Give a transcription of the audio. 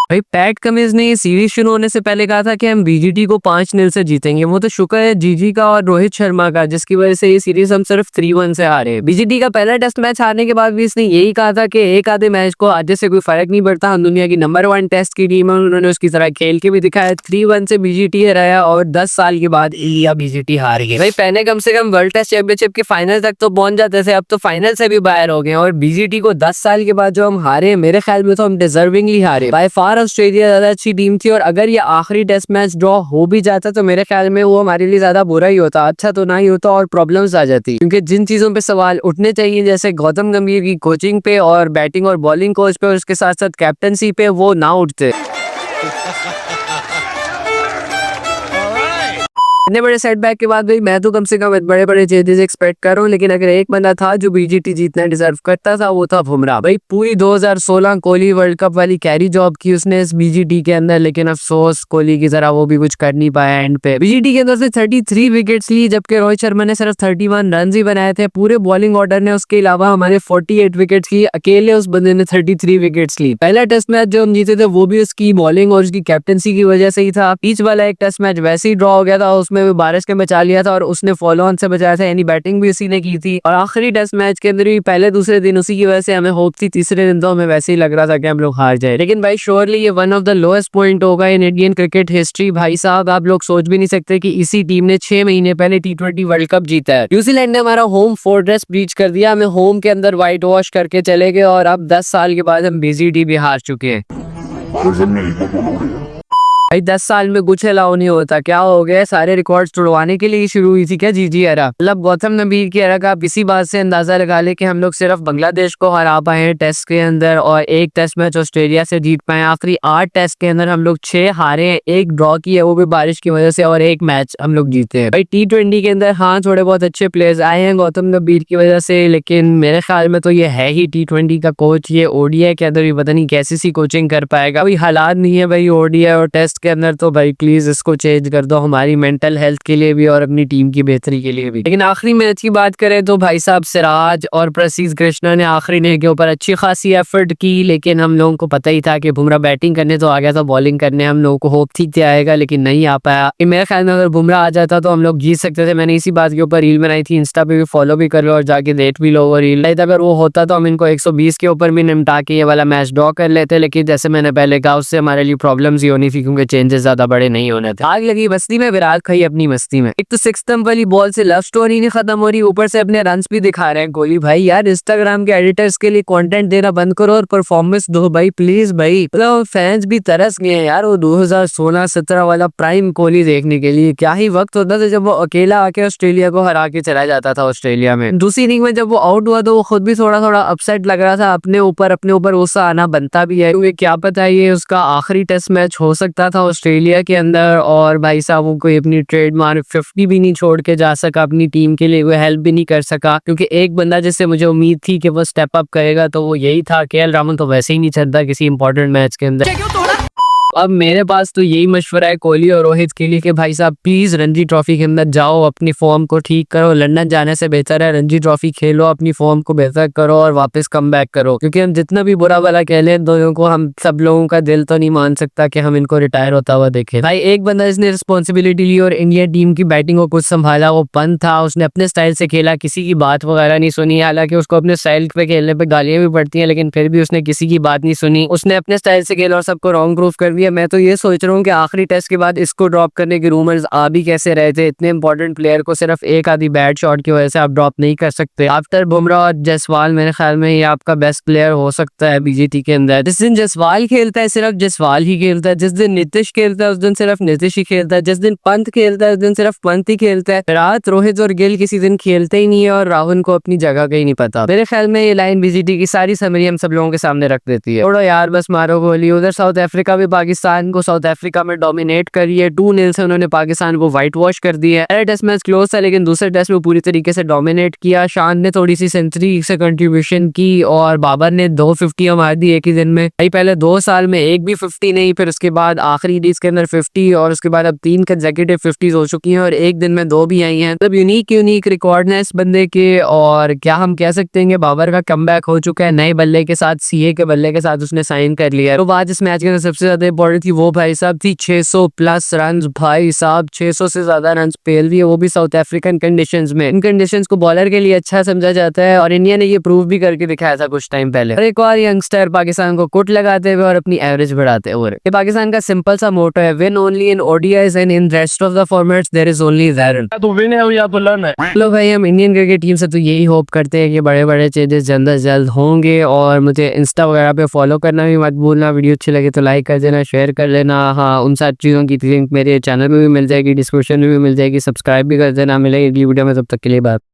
भाई PAT Cummins ने ये सीरीज शुरू होने से पहले कहा था कि हम बीजीटी को 5-0 से जीतेंगे। वो तो शुक्र है जीजी का और रोहित शर्मा का, जिसकी वजह से ये सीरीज हम सिर्फ 3-1 से हारे। बीजीटी का पहला टेस्ट मैच हारने के बाद भी इसने यही कहा था कि एक आधे मैच को आधे से कोई फर्क नहीं पड़ता, हम दुनिया की नंबर 1 टेस्ट की टीम है। उन्होंने उसकी तरह खेल के भी दिखाया, 3-1 से बीजीटी हराया और 10 साल के बाद इंडिया बीजीटी हार गई। भाई पहले कम से कम वर्ल्ड टेस्ट चैंपियनशिप के फाइनल तक तो पहुंच जाते थे, अब तो फाइनल से भी बाहर हो गए और बीजीटी को 10 साल के बाद जो हम हारे, मेरे ख्याल में तो हम डिजर्विंगली हारे। बाय फार ऑस्ट्रेलिया ज्यादा अच्छी टीम थी और अगर ये आखिरी टेस्ट मैच ड्रॉ हो भी जाता तो मेरे ख्याल में वो हमारे लिए ज्यादा बुरा ही होता, अच्छा तो ना ही होता और प्रॉब्लम्स आ जाती। क्योंकि जिन चीजों पे सवाल उठने चाहिए जैसे गौतम गंभीर की कोचिंग पे और बैटिंग और बॉलिंग कोच पे और उसके साथ साथ कैप्टनसी पे, वो ना उठते। इतने बड़े सेटबैक के बाद भाई मैं तो कम से कम बड़े बड़े चेंजेस एक्सपेक्ट कर रहा हूँ, लेकिन अगर एक बंदा था जो बीजीटी जीतना डिजर्व करता था वो था बुमराह। भाई पूरी 2016 कोहली वर्ल्ड कप वाली कैरी जॉब की उसने इस बीजीटी के अंदर, लेकिन अफसोस कोहली की तरह वो भी कुछ कर नहीं पाया एंड पे। बीजीटी के अंदर से 33 विकेट्स ली जबकि रोहित शर्मा ने सिर्फ 31 रन ही बनाए थे। पूरे बॉलिंग ऑर्डर ने उसके अलावा हमारे 48 विकेट्स ली, अकेले उस बंदे ने 33 विकेट्स ली। पहला टेस्ट मैच जो हम जीते थे वो भी उसकी बॉलिंग और उसकी कैप्टनसी की वजह से ही था। बीच वाला एक टेस्ट मैच वैसे ही ड्रॉ हो गया था, उसमें भी बारिश के बचा लिया था और उसने फॉलो ऑन से बचाया था, यानी बैटिंग भी उसी ने की थी। और आखिरी टेस्ट मैच के अंदर भी पहले दूसरे दिन उसी की वजह से हमें होप थी, तीसरे दिन तो हमें वैसे ही लग रहा था कि हम लोग हार जाए। लेकिन भाई श्योरली ये one of the lowest point होगा इन इंडियन क्रिकेट हिस्ट्री। भाई साहब आप लोग सोच भी नहीं सकते कि इसी टीम ने 6 महीने पहले T20 वर्ल्ड कप जीता है। न्यूजीलैंड ने हमारा होम फोर्ट्रेस ब्रीच कर दिया, हमें होम के अंदर व्हाइट वॉश करके चले गए और अब 10 साल के बाद हम बीजीटी भी हार चुके हैं। भाई 10 साल में कुछ अलाउ नहीं होता, क्या हो गया? सारे रिकॉर्ड्स तोड़वाने के लिए शुरू हुई थी क्या जीजी एरा? मतलब गौतम गंभीर की एरा का आप इसी बात से अंदाजा लगा ले कि हम लोग सिर्फ बांग्लादेश को हरा पाए हैं टेस्ट के अंदर और एक टेस्ट मैच ऑस्ट्रेलिया से जीत पाए। आखिरी 8 टेस्ट के अंदर हम लोग 6 हारे हैं, एक ड्रॉ की है वो भी बारिश की वजह से और एक मैच हम लोग जीते हैं। भाई T20 के अंदर हाँ थोड़े बहुत अच्छे प्लेयर्स आए हैं गौतम गंभीर की वजह से, लेकिन मेरे ख्याल में तो ये है ही T20 का कोच, ये ODI के अंदर भी पता नहीं कैसी सी कोचिंग कर पाएगा। अभी हालात नहीं है भाई ODI और टेस्ट के अंदर, तो भाई प्लीज इसको चेंज कर दो हमारी मेंटल हेल्थ के लिए भी और अपनी टीम की बेहतरी के लिए भी। लेकिन आखिरी मैच की बात करें तो भाई साहब सिराज और प्रसिद्ध कृष्णा ने आखिरी इनिंग के ऊपर अच्छी खासी एफर्ट की, लेकिन हम लोगों को पता ही था कि बुमराह बैटिंग करने तो आ गया था, बॉलिंग करने हम लोगों को होप थी आएगा लेकिन नहीं आ पाया। मेरे ख्याल में अगर बुमराह आ जाता तो हम लोग जीत सकते थे। मैंने इसी बात के ऊपर रील बनाई थी, इंस्टा पे भी फॉलो भी कर लो और जाके देख भी लो वो रील। अगर वो होता तो हम इनको 120 के ऊपर भी निपटा के ये वाला मैच ड्रॉ कर लेते, लेकिन जैसे मैंने पहले कहा उससे हमारे लिए प्रॉब्लम्स ही होनी थी क्योंकि चेंजेस ज्यादा बड़े नहीं होने थे। आग लगी बस्ती में, विराट खाई अपनी मस्ती में। एक तो 6 स्टंप वाली बॉल से लव स्टोरी नहीं खत्म हो रही, ऊपर से अपने रन्स भी दिखा रहे हैं कोहली। भाई यार इंस्टाग्राम के एडिटर्स के लिए कंटेंट देना बंद करो और परफॉर्मेंस दो भाई प्लीज। भाई मतलब फैंस भी तरस गए हैं यार वो 2016-17 वाला प्राइम कोहली देखने के लिए। क्या ही वक्त होता था जब वो अकेला आके ऑस्ट्रेलिया को हरा के चला जाता था ऑस्ट्रेलिया में। दूसरी इनिंग में जब वो आउट हुआ तो वो खुद भी थोड़ा थोड़ा अपसेट लग रहा था, अपने ऊपर गुस्सा आना बनता भी है क्योंकि क्या पता ये उसका आखिरी टेस्ट मैच हो सकता था ऑस्ट्रेलिया के अंदर और भाई साहब वो कोई अपनी ट्रेडमार्क 50 भी नहीं छोड़ के जा सका, अपनी टीम के लिए कोई हेल्प भी नहीं कर सका क्योंकि एक बंदा जिससे मुझे उम्मीद थी कि वो स्टेप अप करेगा तो वो यही था। KL राहुल तो वैसे ही नहीं चलता किसी इंपॉर्टेंट मैच के अंदर। अब मेरे पास तो यही मशवरा है कोहली और रोहित के लिए कि भाई साहब प्लीज रणजी ट्रॉफी के अंदर जाओ, अपनी फॉर्म को ठीक करो। लंदन जाने से बेहतर है रणजी ट्रॉफी खेलो, अपनी फॉर्म को बेहतर करो और वापस कम बैक करो। क्योंकि हम जितना भी बुरा भला कह लें दोनों को, हम सब लोगों का दिल तो नहीं मान सकता कि हम इनको रिटायर होता हुआ देखें। भाई एक बंदा जिसने रिस्पॉन्सिबिलिटी ली और इंडिया टीम की बैटिंग को कुछ संभाला वो पंत था। उसने अपने स्टाइल से खेला, किसी की बात वगैरह नहीं सुनी। हालांकि उसको अपने स्टाइल पे खेलने पे गालियां भी पड़ती हैं लेकिन फिर भी उसने किसी की बात नहीं सुनी। उसने अपने स्टाइल से खेला और सबको रॉन्ग प्रूफ कर दिया। मैं तो ये सोच रहा हूँ कि आखिरी टेस्ट के बाद इसको ड्रॉप करने के रूमर्स आ भी कैसे रहे थे। इतने इंपॉर्टेंट प्लेयर को सिर्फ एक आधी बैड शॉट की वजह से आप ड्रॉप नहीं कर सकते। आफ्टर बुमराह और जायसवाल मेरे ख्याल में ये आपका बेस्ट प्लेयर हो सकता है बीजीटी के अंदर। जिस दिन जायसवाल खेलता है सिर्फ जायसवाल ही खेलता है, जिस दिन नीतीश खेलता है उस दिन सिर्फ नीतीश ही खेलता है, जिस दिन पंत खेलता है उस दिन सिर्फ पंत ही खेलता है। विराट, रोहित और गिल किसी दिन खेलते ही नहीं है और राहुल को अपनी जगह का ही नहीं पता। मेरे ख्याल में ये लाइन बीजीटी की सारी समरी हम सब लोगों के सामने रख देती है। थोड़ा यार बस मारो गोली। उधर साउथ अफ्रीका भी पाकिस्तान पाकिस्तान को साउथ अफ्रीका में डोमिनेट करी है। 2-0 से उन्होंने पाकिस्तान को वाइट वॉश कर दिया है। पहले टेस्ट मैच क्लोज था लेकिन दूसरे टेस्ट में पूरी तरीके से डोमिनेट किया। शान ने थोड़ी सी सेंचुरी से कंट्रीब्यूशन की और बाबर ने 2 50 मार दी एक ही दिन में। भाई पहले 2 साल में एक भी 50 नहीं, फिर उसके बाद आखिरी इनिंग्स के अंदर 50 और उसके बाद अब 3 कंसेक्यूटिव 50 हो चुकी हैं और एक दिन में 2 भी आई हैं। मतलब यूनिक रिकॉर्ड है इस बंदे के। और क्या हम कह सकते हैं कि बाबर का कमबैक हो चुका है नए बल्ले के साथ, सीए के बल्ले के साथ उसने साइन कर लिया है। तो बात इस मैच के अंदर सबसे ज्यादा इंपॉर्टेंट थी वो भाई साहब थी 600 प्लस रन। भाई साहब 600 से ज्यादा रन पेल दिए, वो भी साउथ अफ्रीकन कंडीशंस में। इन कंडीशंस को बॉलर के लिए अच्छा समझा जाता है और इंडिया ने ये प्रूव भी करके दिखाया था कुछ टाइम पहले। और एक और यंगस्टर पाकिस्तान को कुट लगाते हुए और अपनी एवरेज बढ़ाते हुए। ये पाकिस्तान का सिंपल सा मोटो है, win only in ODIs and in rest of the formats there is only that. तो विन है या तो लर्न है। लो भाई, हम इंडियन क्रिकेट टीम से तो यही होप करते हैं कि बड़े बड़े चेंजेस जल्द से जल्द होंगे। और मुझे इंस्टा वगैरह पे फॉलो करना भी मत भूलना। वीडियो अच्छी लगे तो लाइक कर देना, शेयर कर लेना। हाँ, उन सारी चीज़ों की लिंक मेरे चैनल में भी मिल जाएगी, डिस्क्रिप्शन में भी मिल जाएगी। सब्सक्राइब भी कर देना। मिलेगी अगली वीडियो में, तब तक के लिए बात।